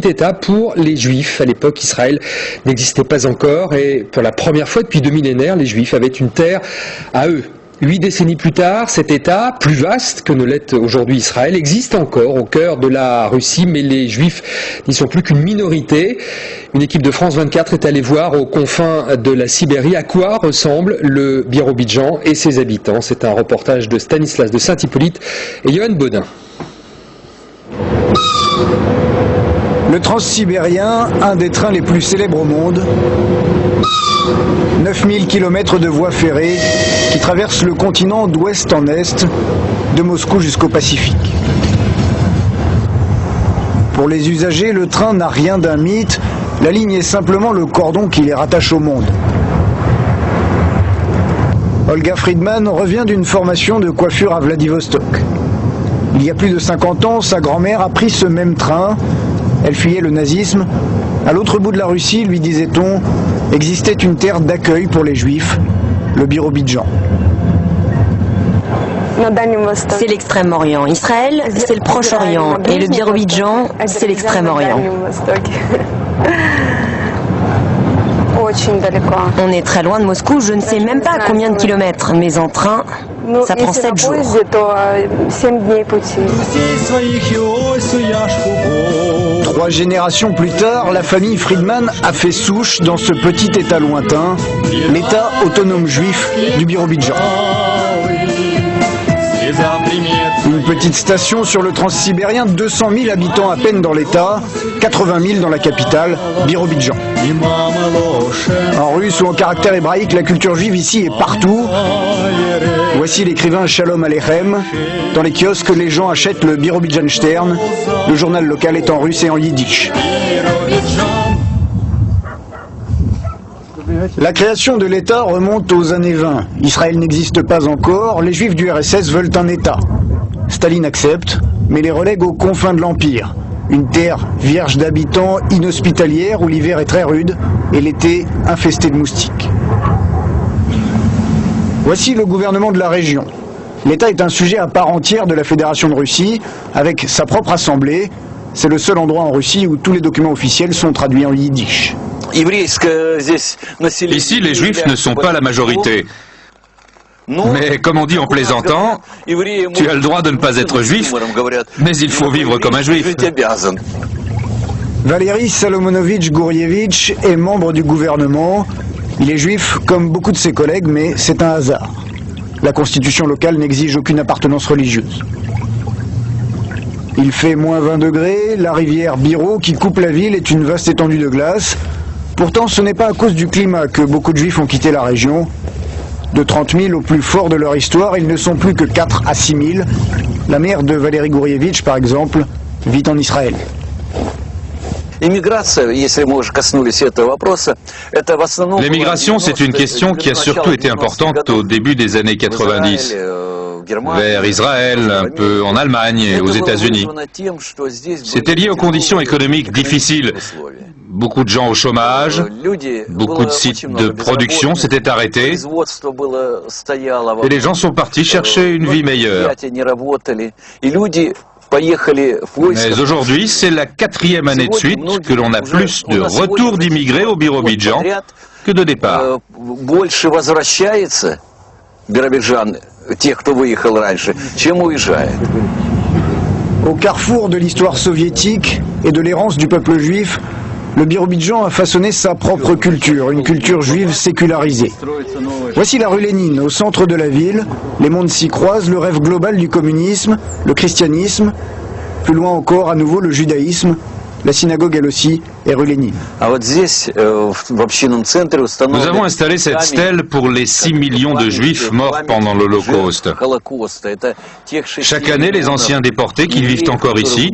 État pour les Juifs. À l'époque, Israël n'existait pas encore et pour la première fois depuis 2 millénaires, les Juifs avaient une terre à eux. 8 décennies plus tard, cet État, plus vaste que ne l'est aujourd'hui Israël, existe encore au cœur de la Russie, mais les Juifs n'y sont plus qu'une minorité. Une équipe de France 24 est allée voir aux confins de la Sibérie à quoi ressemble le Birobidzhan et ses habitants. C'est un reportage de Stanislas de Saint-Hippolyte et Johan Baudin. Le Transsibérien, un des trains les plus célèbres au monde. 9000 km de voies ferrées qui traversent le continent d'ouest en est, de Moscou jusqu'au Pacifique. Pour les usagers, le train n'a rien d'un mythe, la ligne est simplement le cordon qui les rattache au monde. Olga Friedman revient d'une formation de coiffure à Vladivostok. Il y a plus de 50 ans, sa grand-mère a pris ce même train. Elle fuyait le nazisme. À l'autre bout de la Russie, lui disait-on, existait une terre d'accueil pour les Juifs, le Birobidzhan. C'est l'Extrême-Orient. Israël, c'est le Proche-Orient. Et le Birobidzhan, c'est l'Extrême-Orient. On est très loin de Moscou, je ne sais même pas combien de kilomètres, mais en train, ça prend 7 jours. 3 générations plus tard, la famille Friedman a fait souche dans ce petit État lointain, l'État autonome juif du Birobidzhan. Une petite station sur le Transsibérien, 200 000 habitants à peine dans l'État, 80 000 dans la capitale, Birobidzhan. En russe ou en caractère hébraïque, la culture juive ici est partout. Voici l'écrivain Shalom Aleichem. Dans les kiosques, les gens achètent le Birobidzhan Stern. Le journal local est en russe et en yiddish. La création de l'État remonte aux années 20. Israël n'existe pas encore, les Juifs du RSS veulent un État. Staline accepte, mais les relègue aux confins de l'Empire. Une terre vierge d'habitants, inhospitalière, où l'hiver est très rude et l'été infesté de moustiques. Voici le gouvernement de la région. L'État est un sujet à part entière de la Fédération de Russie, avec sa propre assemblée. C'est le seul endroit en Russie où tous les documents officiels sont traduits en yiddish. Ici, les Juifs ne sont pas la majorité. Mais comme on dit en plaisantant, tu as le droit de ne pas être juif, mais il faut vivre comme un juif. Valéry Salomonovitch Gourievitch est membre du gouvernement. Il est juif comme beaucoup de ses collègues, mais c'est un hasard. La constitution locale n'exige aucune appartenance religieuse. Il fait moins 20 degrés, la rivière Biro qui coupe la ville est une vaste étendue de glace. Pourtant, ce n'est pas à cause du climat que beaucoup de Juifs ont quitté la région. De 30 000 au plus fort de leur histoire, ils ne sont plus que 4 à 6 000. La mère de Valéry Gourievitch, par exemple, vit en Israël. L'émigration, c'est une question qui a surtout été importante au début des années 90, vers Israël, un peu en Allemagne et aux États-Unis. C'était lié aux conditions économiques difficiles. Beaucoup de gens au chômage, beaucoup de sites de production s'étaient arrêtés et les gens sont partis chercher une vie meilleure. Mais aujourd'hui, c'est la 4e année de suite que l'on a plus de retours d'immigrés au Birobidzhan que de départ. Au carrefour de l'histoire soviétique et de l'errance du peuple juif, le Birobidzhan a façonné sa propre culture, une culture juive sécularisée. Voici la rue Lénine, au centre de la ville. Les mondes s'y croisent, le rêve global du communisme, le christianisme, plus loin encore à nouveau le judaïsme. La synagogue, elle aussi, est rue Lénine. Nous avons installé cette stèle pour les 6 millions de Juifs morts pendant l'Holocauste. Chaque année, les anciens déportés qui vivent encore ici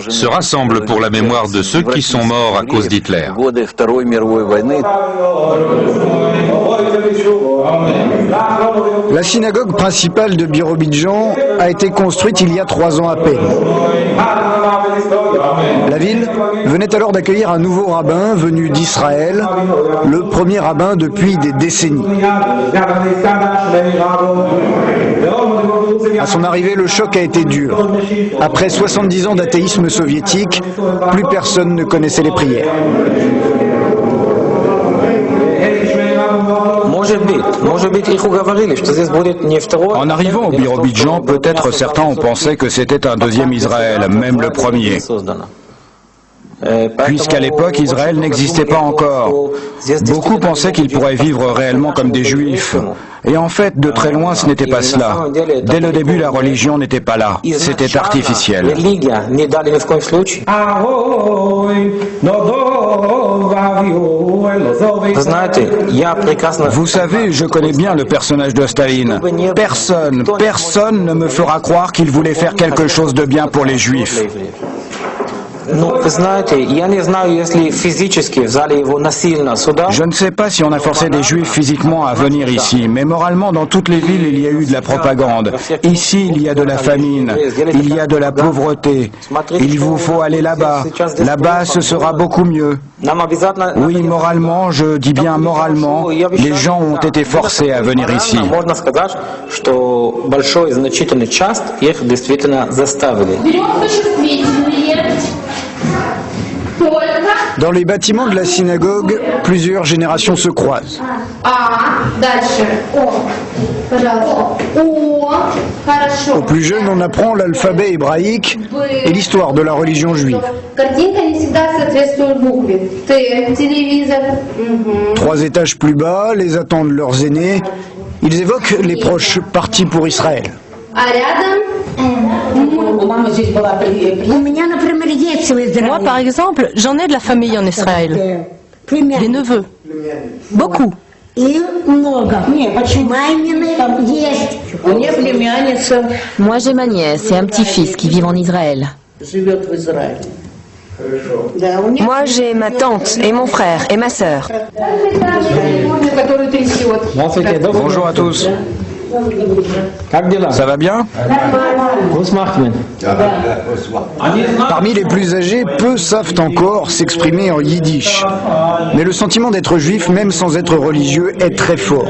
se rassemblent pour la mémoire de ceux qui sont morts à cause d'Hitler. La synagogue principale de Birobidzhan a été construite il y a 3 ans à peine. La ville venait alors d'accueillir un nouveau rabbin venu d'Israël, le premier rabbin depuis des décennies. À son arrivée, le choc a été dur. Après 70 ans d'athéisme soviétique, plus personne ne connaissait les prières. En arrivant au Birobidjan, peut-être certains ont pensé que c'était un deuxième Israël, même le premier. Puisqu'à l'époque, Israël n'existait pas encore. Beaucoup pensaient qu'ils pourraient vivre réellement comme des Juifs. Et en fait, de très loin, ce n'était pas cela. Dès le début, la religion n'était pas là. C'était artificiel. Vous savez, je connais bien le personnage de Staline. Personne ne me fera croire qu'il voulait faire quelque chose de bien pour les Juifs. Je ne sais pas si on a forcé des Juifs physiquement à venir ici, mais moralement, dans toutes les villes, il y a eu de la propagande. Ici, il y a de la famine, il y a de la pauvreté. Il vous faut aller là-bas. Là-bas, ce sera beaucoup mieux. Oui, moralement, je dis bien moralement, les gens ont été forcés à venir ici. Dans les bâtiments de la synagogue, plusieurs générations se croisent. Aux plus jeunes, on apprend l'alphabet hébraïque et l'histoire de la religion juive. 3 étages plus bas, les attendent leurs aînés. Ils évoquent les proches partis pour Israël. Moi, par exemple, j'en ai de la famille en Israël. Des neveux. Beaucoup. Moi, j'ai ma nièce et un petit-fils qui vivent en Israël. Moi, j'ai ma tante et mon frère et ma sœur. Bonjour à tous. Ça va bien? Parmi les plus âgés, peu savent encore s'exprimer en yiddish. Mais le sentiment d'être juif, même sans être religieux, est très fort.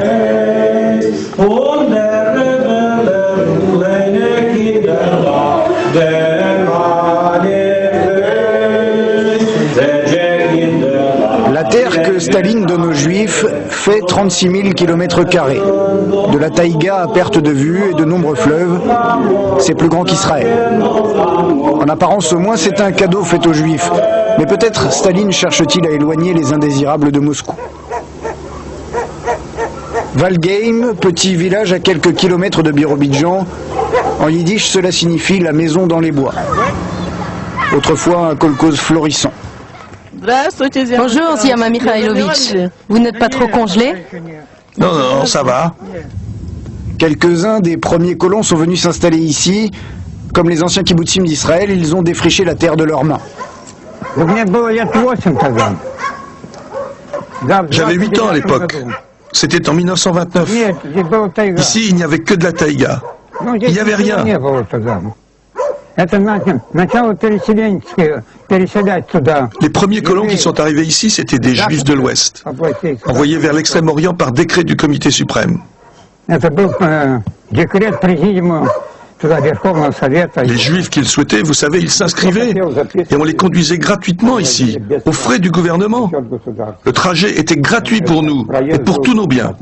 La terre que Staline donne aux Juifs fait 36 000 km². De la taïga à perte de vue et de nombreux fleuves, c'est plus grand qu'Israël. En apparence au moins, c'est un cadeau fait aux Juifs. Mais peut-être Staline cherche-t-il à éloigner les indésirables de Moscou. Valgeim, petit village à quelques kilomètres de Birobidjan. En yiddish, cela signifie la maison dans les bois. Autrefois un kolkhoz florissant. Bonjour, Ziama Mikhailovitch. Vous n'êtes pas trop congelé? Non, ça va. Quelques-uns des premiers colons sont venus s'installer ici. Comme les anciens kibbutzim d'Israël, ils ont défriché la terre de leurs mains. J'avais 8 ans à l'époque. C'était en 1929. Ici, il n'y avait que de la taïga. Il n'y avait rien. Les premiers colons qui sont arrivés ici, c'était des Juifs de l'Ouest, envoyés vers l'Extrême-Orient par décret du Comité suprême. Les Juifs qu'ils souhaitaient, vous savez, ils s'inscrivaient et on les conduisait gratuitement ici, aux frais du gouvernement. Le trajet était gratuit pour nous et pour tous nos biens.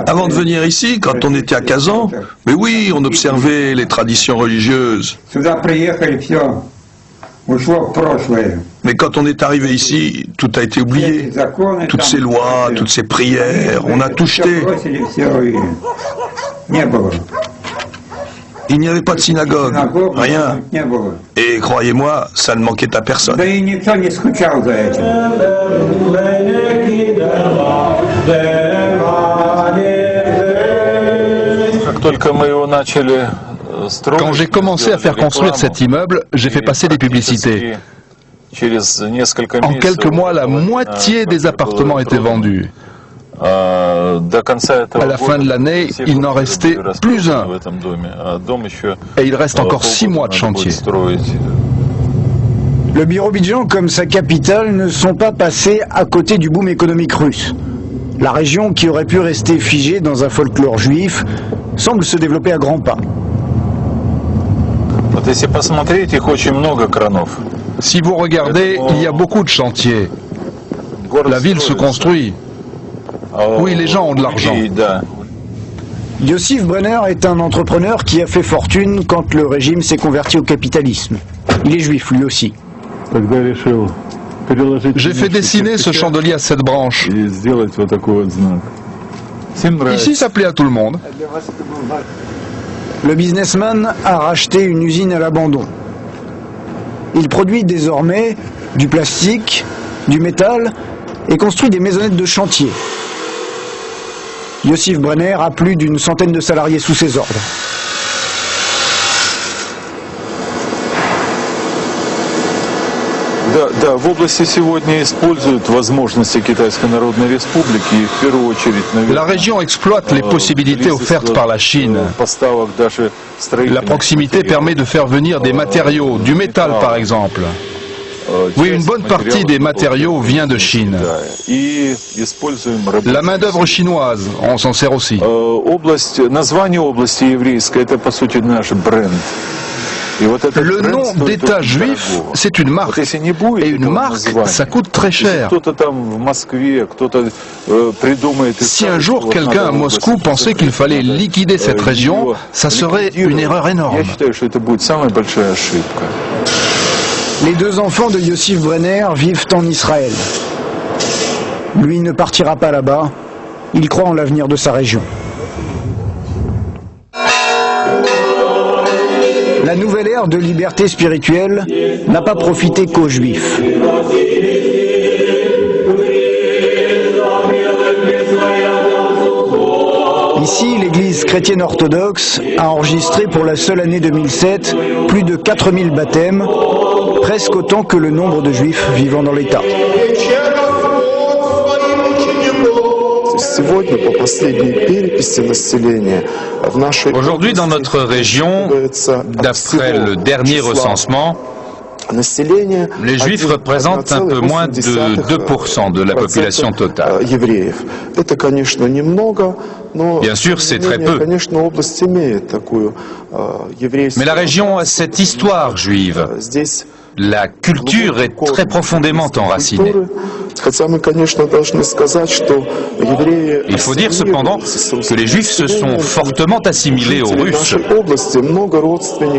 Avant de venir ici, quand on était à Kazan, mais oui, on observait les traditions religieuses. Mais quand on est arrivé ici, tout a été oublié. Toutes ces lois, toutes ces prières, on a tout jeté. Il n'y avait pas de synagogue, rien. Et croyez-moi, ça ne manquait à personne. Quand j'ai commencé à faire construire cet immeuble, j'ai fait passer des publicités. En quelques mois, la moitié des appartements étaient vendus. À la fin de l'année, il n'en restait plus un. Et il reste encore 6 mois de chantier. Le Birobidjan, comme sa capitale, ne sont pas passés à côté du boom économique russe. La région, qui aurait pu rester figée dans un folklore juif, semble se développer à grands pas. Si vous regardez, il y a beaucoup de chantiers. La ville se construit. Oui, les gens ont de l'argent. Yossif Brenner est un entrepreneur qui a fait fortune quand le régime s'est converti au capitalisme. Il est juif lui aussi. J'ai fait dessiner ce chandelier à 7 branches. Ici, ça plaît à tout le monde. Le businessman a racheté une usine à l'abandon. Il produit désormais du plastique, du métal et construit des maisonnettes de chantier. Yossif Brenner a plus d'une centaine de salariés sous ses ordres. La région exploite les possibilités offertes par la Chine. La proximité permet de faire venir des matériaux, du métal par exemple. Oui, une bonne partie des matériaux vient de Chine. La main-d'œuvre chinoise, on s'en sert aussi. Le nom d'État juif, c'est une marque. Et une marque, ça coûte très cher. Si un jour quelqu'un à Moscou pensait qu'il fallait liquider cette région, ça serait une erreur énorme. Les 2 enfants de Yossif Brenner vivent en Israël. Lui ne partira pas là-bas. Il croit en l'avenir de sa région. La nouvelle ère de liberté spirituelle n'a pas profité qu'aux Juifs. Ici, l'Église chrétienne orthodoxe a enregistré pour la seule année 2007 plus de 4000 baptêmes, presque autant que le nombre de Juifs vivant dans l'État. Aujourd'hui, dans notre région, d'après le dernier recensement, les Juifs représentent un peu moins de 2% de la population totale. Bien sûr, c'est très peu. Mais la région a cette histoire juive. La culture est très profondément enracinée. Il faut dire cependant que les Juifs se sont fortement assimilés aux Russes.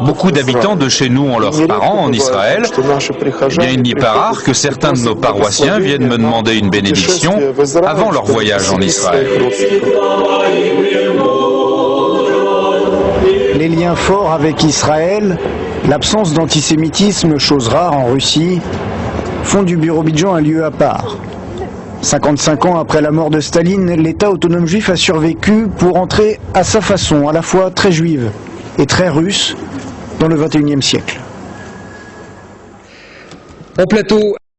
Beaucoup d'habitants de chez nous ont leurs parents en Israël. Eh bien, il n'est pas rare que certains de nos paroissiens viennent me demander une bénédiction avant leur voyage en Israël. Les liens forts avec Israël, l'absence d'antisémitisme, chose rare en Russie, font du Birobidjan un lieu à part. 55 ans après la mort de Staline, l'État autonome juif a survécu pour entrer à sa façon, à la fois très juive et très russe, dans le XXIe siècle. En plateau.